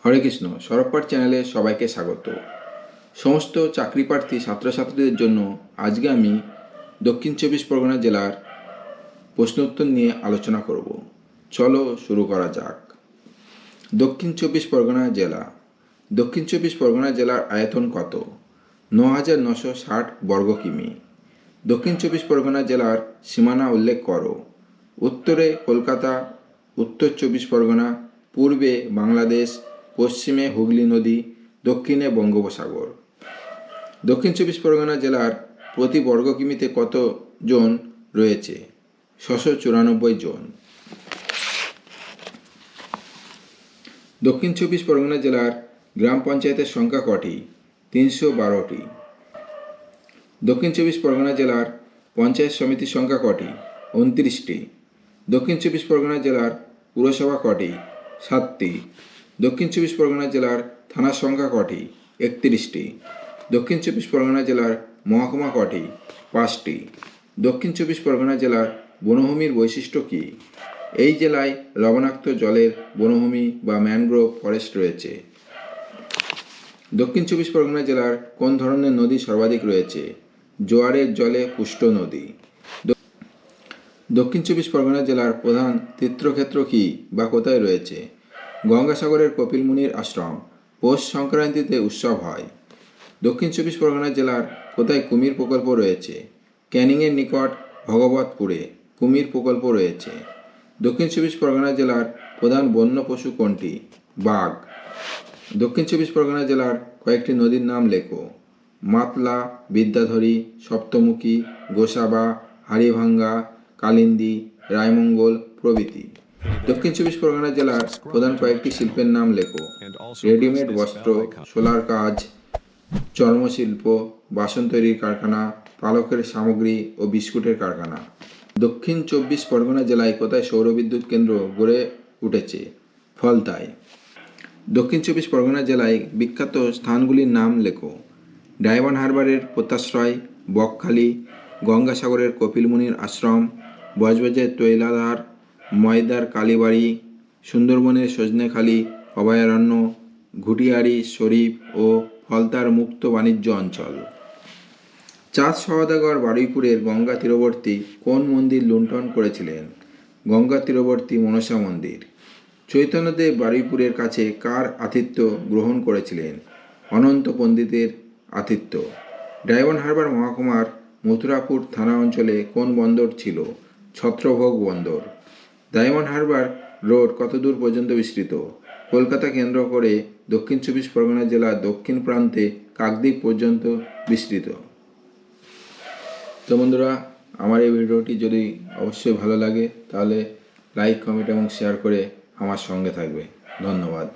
হরে কৃষ্ণ। সরবপাঠ চ্যানেলে সবাইকে স্বাগত। সমস্ত চাকরিপ্রার্থী ছাত্রছাত্রীদের জন্য আজকে আমি দক্ষিণ চব্বিশ পরগনা জেলার প্রশ্নোত্তর নিয়ে আলোচনা করব। চলো শুরু করা যাক। দক্ষিণ চব্বিশ পরগনা জেলা। দক্ষিণ চব্বিশ পরগনা জেলার আয়তন কত? ৯,৯৬০ বর্গ কিমি। দক্ষিণ চব্বিশ পরগনা জেলার সীমানা উল্লেখ করো। উত্তরে কলকাতা, উত্তর চব্বিশ পরগনা, পূর্বে বাংলাদেশ, পশ্চিমে হুগলি নদী, দক্ষিণে বঙ্গোপসাগর। দক্ষিণ চব্বিশ পরগনা জেলার প্রতি বর্গ কিমিতে কত জন রয়েছে? ৬৯৪ জন। দক্ষিণ চব্বিশ পরগনা জেলার গ্রাম পঞ্চায়েতের সংখ্যা কটি? ৩১২টি। দক্ষিণ চব্বিশ পরগনা জেলার পঞ্চায়েত সমিতির সংখ্যা কটি? ২৯টি। দক্ষিণ চব্বিশ পরগনা জেলার পুরসভা কটি? ৭টি। দক্ষিণ চব্বিশ পরগনা জেলার থানার সংখ্যা কটি? ৩১টি। দক্ষিণ চব্বিশ পরগনা জেলার মহকুমা কটি? 5টি। দক্ষিণ চব্বিশ পরগনা জেলার বনভূমির বৈশিষ্ট্য কী? এই জেলায় লবণাক্ত জলের বনভূমি বা ম্যানগ্রোভ ফরেস্ট রয়েছে। দক্ষিণ চব্বিশ পরগনা জেলার কোন ধরনের নদী সর্বাধিক রয়েছে? জোয়ারের জলে পুষ্ট নদী। দক্ষিণ চব্বিশ পরগনা জেলার প্রধান তীর্থক্ষেত্র কী বা কোথায় রয়েছে? গঙ্গাসাগরের কপিল মুনির আশ্রম। পৌষ সংক্রান্তিতে উৎসব হয়। দক্ষিণ চব্বিশ পরগনা জেলার কোথায় কুমির প্রকল্প রয়েছে? ক্যানিংয়ের নিকট ভগবতপুরে কুমির প্রকল্প রয়েছে। দক্ষিণ চব্বিশ পরগনা জেলার প্রধান বন্য পশু কোনটি? বাঘ। দক্ষিণ চব্বিশ পরগনা জেলার কয়েকটি নদীর নাম লেখো। মাতলা, বিদ্যাধরী, সপ্তমুখী, গোসাবা, হাড়িভাঙ্গা, কালিন্দী, রায়মঙ্গল প্রভৃতি। দক্ষিণ চব্বিশ পরগনা জেলার প্রধান কয়েকটি শিল্পের নাম লেখো। রেডিমেড বস্ত্র, সোলার কাজ, চর্মশিল্প, বাসন তৈরির কারখানা, পালকের সামগ্রী ও বিস্কুটের কারখানা। দক্ষিণ চব্বিশ পরগনা জেলায় কোথায় সৌরবিদ্যুৎ কেন্দ্র গড়ে উঠেছে? ফলতায়। দক্ষিণ চব্বিশ পরগনা জেলায় বিখ্যাত স্থানগুলির নাম লেখো। ডায়মন্ড হারবারের পোতাশ্রয়, বকখালি, গঙ্গাসাগরের কপিল মুনির আশ্রম, বজবজের তৈলাধার, ময়দার কালীবাড়ি, সুন্দরবনের সজনেখালি অভয়ারণ্য, ঘুটিয়ারি শরীফ ও ফলতার মুক্ত বাণিজ্য অঞ্চল। চাঁদ সওদাগর বারুইপুরের গঙ্গা তীরবর্তী কোন মন্দির লুণ্ঠন করেছিলেন? গঙ্গা তীরবর্তী মনসা মন্দির। চৈতন্যদেব বারুইপুরের কাছে কার আতিথ্য গ্রহণ করেছিলেন? অনন্ত পণ্ডিতের আতিথ্য। ডায়মন্ড হারবার মহকুমার মথুরাপুর থানা অঞ্চলে কোন বন্দর ছিল? ছত্রভোগ বন্দর। ডায়মন্ড হারবার রোড কত দূর পর্যন্ত বিস্তৃত? কলকাতা কেন্দ্র করে দক্ষিণ চব্বিশ পরগনা জেলার দক্ষিণ প্রান্তে কাকদ্বীপ পর্যন্ত বিস্তৃত। তো বন্ধুরা, আমার এই ভিডিওটি যদি অবশ্যই ভালো লাগে তাহলে লাইক, কমেন্ট এবং শেয়ার করে আমার সঙ্গে থাকবে। ধন্যবাদ।